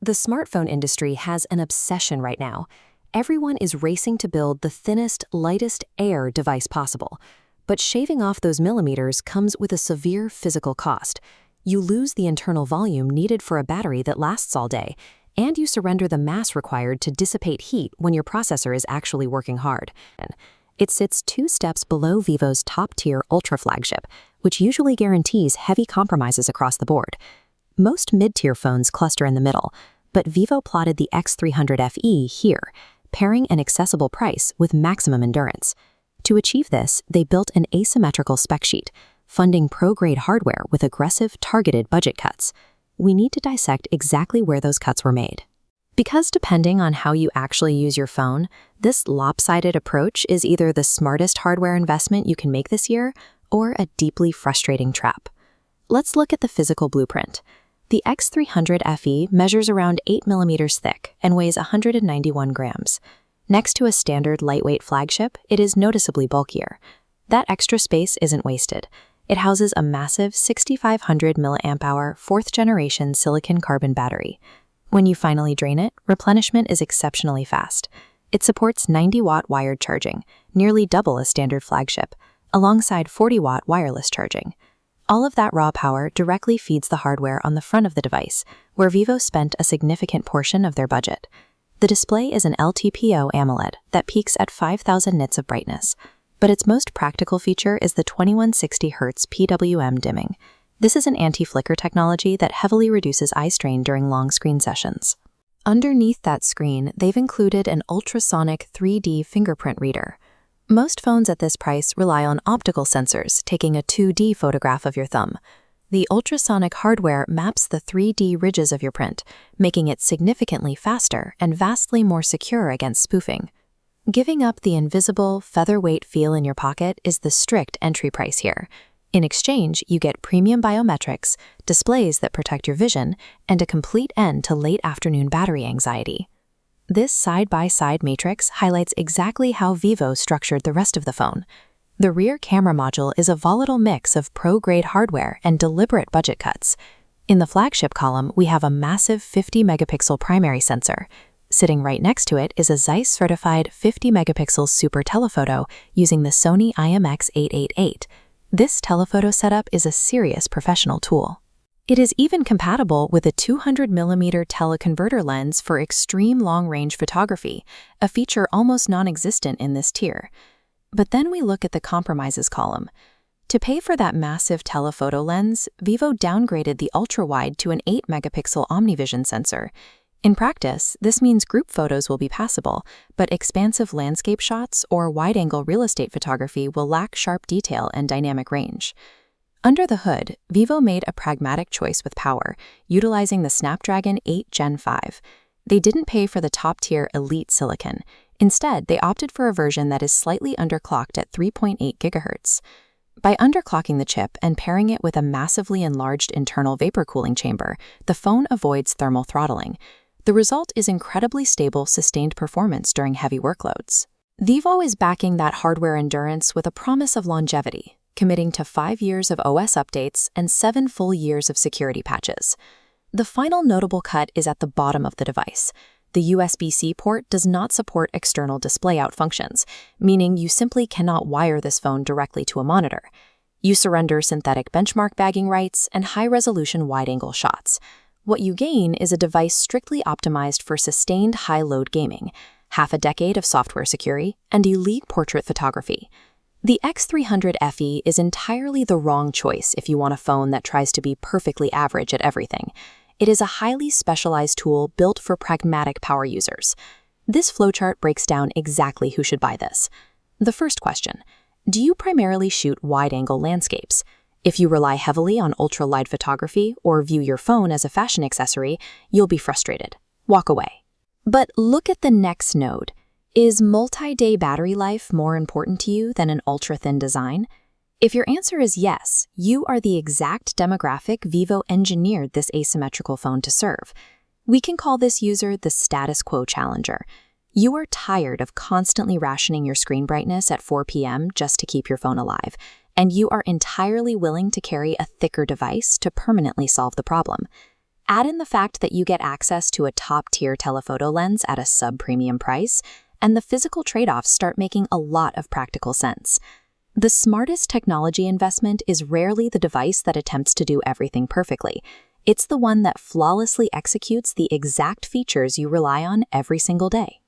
The smartphone industry has an obsession right now. Everyone is racing to build the thinnest, lightest Air device possible. But shaving off those millimeters comes with a severe physical cost. You lose the internal volume needed for a battery that lasts all day, and you surrender the mass required to dissipate heat when your processor is actually working hard. It sits 2 steps below Vivo's top-tier Ultra Flagship, which usually guarantees heavy compromises across the board. Most mid-tier phones cluster in the middle, but Vivo plotted the X300 FE here, pairing an accessible price with maximum endurance. To achieve this, they built an asymmetrical spec sheet, funding pro-grade hardware with aggressive, targeted budget cuts. We need to dissect exactly where those cuts were made. Because depending on how you actually use your phone, this lopsided approach is either the smartest hardware investment you can make this year or a deeply frustrating trap. Let's look at the physical blueprint. The X300 FE measures around 8 millimeters thick and weighs 191 grams. Next to a standard lightweight flagship, it is noticeably bulkier. That extra space isn't wasted. It houses a massive 6,500 mAh 4th generation silicon carbon battery. When you finally drain it, replenishment is exceptionally fast. It supports 90-watt wired charging, nearly double a standard flagship, alongside 40-watt wireless charging. All of that raw power directly feeds the hardware on the front of the device, where Vivo spent a significant portion of their budget. The display is an LTPO AMOLED that peaks at 5,000 nits of brightness, but its most practical feature is the 2160 Hz PWM dimming. This is an anti-flicker technology that heavily reduces eye strain during long screen sessions. Underneath that screen, they've included an ultrasonic 3D fingerprint reader. Most phones at this price rely on optical sensors, taking a 2D photograph of your thumb. The ultrasonic hardware maps the 3D ridges of your print, making it significantly faster and vastly more secure against spoofing. Giving up the invisible, featherweight feel in your pocket is the strict entry price here. In exchange, you get premium biometrics, displays that protect your vision, and a complete end to late afternoon battery anxiety. This side-by-side matrix highlights exactly how Vivo structured the rest of the phone. The rear camera module is a volatile mix of pro-grade hardware and deliberate budget cuts. In the flagship column, we have a massive 50-megapixel primary sensor. Sitting right next to it is a Zeiss-certified 50-megapixel super telephoto using the Sony IMX888. This telephoto setup is a serious professional tool. It is even compatible with a 200mm teleconverter lens for extreme long-range photography, a feature almost non-existent in this tier. But then we look at the compromises column. To pay for that massive telephoto lens, Vivo downgraded the ultra-wide to an 8-megapixel OmniVision sensor. In practice, this means group photos will be passable, but expansive landscape shots or wide-angle real estate photography will lack sharp detail and dynamic range. Under the hood, Vivo made a pragmatic choice with power, utilizing the Snapdragon 8 Gen 5. They didn't pay for the top-tier Elite silicon. Instead, they opted for a version that is slightly underclocked at 3.8 GHz. By underclocking the chip and pairing it with a massively enlarged internal vapor cooling chamber, the phone avoids thermal throttling. The result is incredibly stable, sustained performance during heavy workloads. Vivo is backing that hardware endurance with a promise of longevity, committing to 5 years of OS updates and 7 full years of security patches. The final notable cut is at the bottom of the device. The USB-C port does not support external display out functions, meaning you simply cannot wire this phone directly to a monitor. You surrender synthetic benchmark bagging rights and high-resolution wide-angle shots. What you gain is a device strictly optimized for sustained high-load gaming, half a decade of software security, and elite portrait photography. The X300 FE is entirely the wrong choice if you want a phone that tries to be perfectly average at everything. It is a highly specialized tool built for pragmatic power users. This flowchart breaks down exactly who should buy this. The first question: do you primarily shoot wide-angle landscapes? If you rely heavily on ultra-wide photography or view your phone as a fashion accessory, you'll be frustrated. Walk away. But look at the next node. Is multi-day battery life more important to you than an ultra-thin design? If your answer is yes, you are the exact demographic Vivo engineered this asymmetrical phone to serve. We can call this user the status quo challenger. You are tired of constantly rationing your screen brightness at 4 p.m. just to keep your phone alive, and you are entirely willing to carry a thicker device to permanently solve the problem. Add in the fact that you get access to a top-tier telephoto lens at a sub-premium price, and the physical trade-offs start making a lot of practical sense. The smartest technology investment is rarely the device that attempts to do everything perfectly. It's the one that flawlessly executes the exact features you rely on every single day.